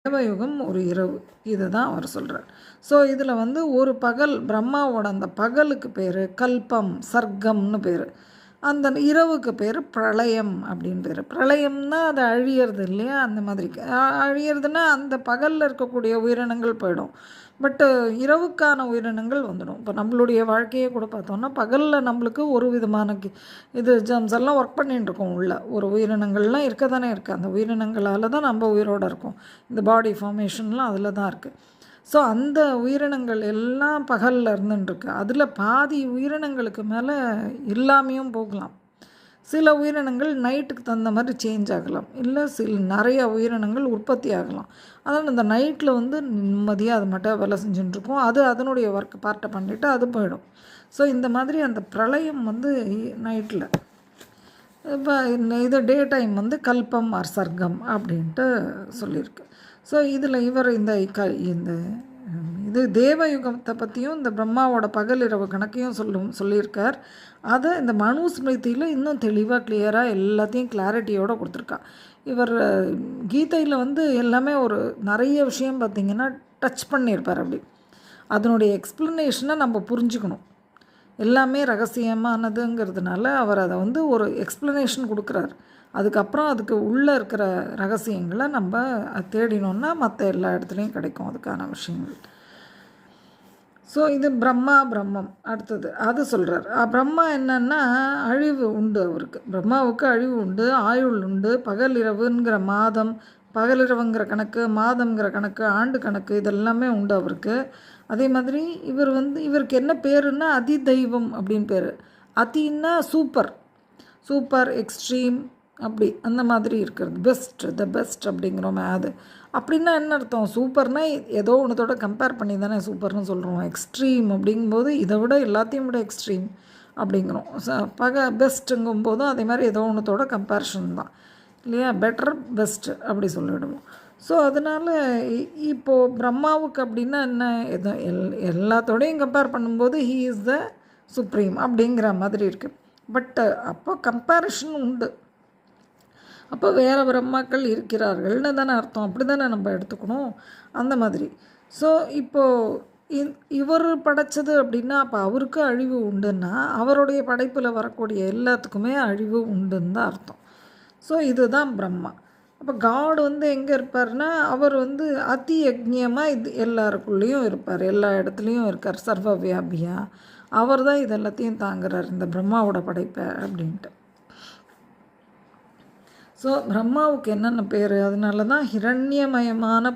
தேவயுகம் ஒரு இரவு. இத தான் அவர் சொல்றார். ஸோ இதில வந்து ஒரு பகல் பிரம்மாவோட அந்த பகலுக்கு பேரு கல்பம், சர்க்கம்னு பேரு. அந்த இரவுக்கு பேரு பிரளயம் அப்படின்னு பேரு. பிரளயம்னா அது அழியறது இல்லையா? அந்த மாதிரி. அழியறதுன்னா அந்த பகல்ல இருக்கக்கூடிய உயிரினங்கள் போயிடும். பட்டு இரவுக்கான உயிரினங்கள் வந்துடும். இப்போ நம்மளுடைய வாழ்க்கையே கூட பார்த்தோம்னா, பகல்ல நம்மளுக்கு ஒரு விதமான இது ஜெர்ம்ஸ் எல்லாம் ஒர்க் பண்ணிட்டுருக்கோம் உள்ள. ஒரு உயிரினங்கள்லாம் இருக்க தானே இருக்கு. அந்த உயிரினங்களால தான் நம்ம உயிரோட இருக்கோம். இந்த பாடி ஃபார்மேஷன்லாம் அதில தான் இருக்குது. ஸோ அந்த உயிரினங்கள் எல்லாம் பகலில் இருந்துட்டுருக்கு. அதில் பாதி உயிரினங்களுக்கு மேலே இல்லாமையும் போகலாம். சில உயிரினங்கள் நைட்டுக்கு தகுந்த மாதிரி சேஞ்ச் ஆகலாம். இல்லை நிறைய உயிரினங்கள் உற்பத்தி ஆகலாம். அதனால் இந்த நைட்டில் வந்து நிம்மதியாக அது மட்டும் வேலை செஞ்சுட்டுருக்கும். அது அதனுடைய ஒர்க் பார்ட்டை பண்ணிவிட்டு அது போயிடும். ஸோ இந்த மாதிரி அந்த பிரளயம் வந்து நைட்டில். இப்போ இது டே டைம் வந்து கல்பம் ஆர் சர்க்கம் அப்படின்ட்டு சொல்லியிருக்கு. ஸோ இதில் இவர் இந்த இது தேவயுகத்தை பற்றியும் இந்த பிரம்மாவோட பகல் இரவு கணக்கையும் சொல்லியிருக்கார். அதை இந்த மனுஸ்மிருதியில் இன்னும் தெளிவாக கிளியராக எல்லாத்தையும் கிளாரிட்டியோடு கொடுத்துருக்கா. இவர் கீதையில் வந்து எல்லாமே ஒரு நிறைய விஷயம் பார்த்திங்கன்னா டச் பண்ணியிருப்பார். அப்படி அதனுடைய எக்ஸ்ப்ளனேஷனை நம்ம புரிஞ்சுக்கணும். எல்லாமே ரகசியமானதுங்கிறதுனால அவர் அதை வந்து ஒரு எக்ஸ்ப்ளனேஷன் கொடுக்குறார். அதுக்கப்புறம் அதுக்கு உள்ளே இருக்கிற ரகசியங்களை நம்ம தேடினோன்னா மற்ற எல்லா இடத்துலையும் கிடைக்கும் அதுக்கான விஷயங்கள். ஸோ இது பிரம்மம் அடுத்தது அது சொல்கிறார். பிரம்மா என்னன்னா அழிவு உண்டு அவருக்கு. பிரம்மாவுக்கு அழிவு உண்டு, ஆயுள் உண்டு, பகல் இரவுங்கிற மாதம், பகலிரவுங்கிற கணக்கு, மாதங்கிற கணக்கு, ஆண்டு கணக்கு இதெல்லாமே உண்டு அவருக்கு. அதே மாதிரி இவருக்கு என்ன பேருன்னா அதி தெய்வம் அப்படின்னு பேர். அதின்னா சூப்பர் எக்ஸ்ட்ரீம் அப்படி அந்த மாதிரி இருக்கிறது. த பெஸ்ட் அப்படிங்கிறோமே அது. அப்படின்னா என்ன அர்த்தம்? சூப்பர்னா ஏதோ ஒன்றத்தோட கம்பேர் பண்ணி தானே சூப்பர்னு சொல்கிறோம். எக்ஸ்ட்ரீம் அப்படிங்கும்போது இதை விட எல்லாத்தையும் விட எக்ஸ்ட்ரீம் அப்படிங்கிறோம். பெஸ்ட்டுங்கும் போதும் அதே மாதிரி ஏதோ ஒன்றத்தோட கம்பேரிஷன் தான் இல்லையா? பெட்டர் பெஸ்ட்டு அப்படி சொல்லிவிடுவோம். ஸோ அதனால் இப்போது பிரம்மாவுக்கு அப்படின்னா என்ன, எதோ எல்லாத்தோடையும் கம்பேர் பண்ணும்போது ஹீ இஸ் த சுப்ரீம் அப்படிங்கிற மாதிரி இருக்குது. பட்டு அப்போ கம்பேரிஷன் உண்டு. அப்போ வேறு பிரம்மாக்கள் இருக்கிறார்கள்னு தானே அர்த்தம். அப்படி தானே நம்ம எடுத்துக்கணும் அந்த மாதிரி. ஸோ இப்போது இவர் படைச்சது அப்படின்னா அப்போ அவருக்கு அழிவு உண்டுன்னா அவருடைய படைப்பில் வரக்கூடிய எல்லாத்துக்குமே அழிவு உண்டுன்னு தான் அர்த்தம். ஸோ இதுதான் பிரம்மா. அப்போ காட் வந்து எங்கே இருப்பார்னா அவர் வந்து அதி யக்ஞமாக இது எல்லாருக்குள்ளேயும் இருப்பார், எல்லா இடத்துலையும் இருக்கார், சர்வ வியாபியாக. அவர் தான் இது எல்லாத்தையும் தாங்குறார் இந்த பிரம்மாவோட படைப்பை அப்படின்ட்டு. ஸோ பிரம்மாவுக்கு என்னென்ன பேர்? அதனால தான் ஹிரண்யமயமான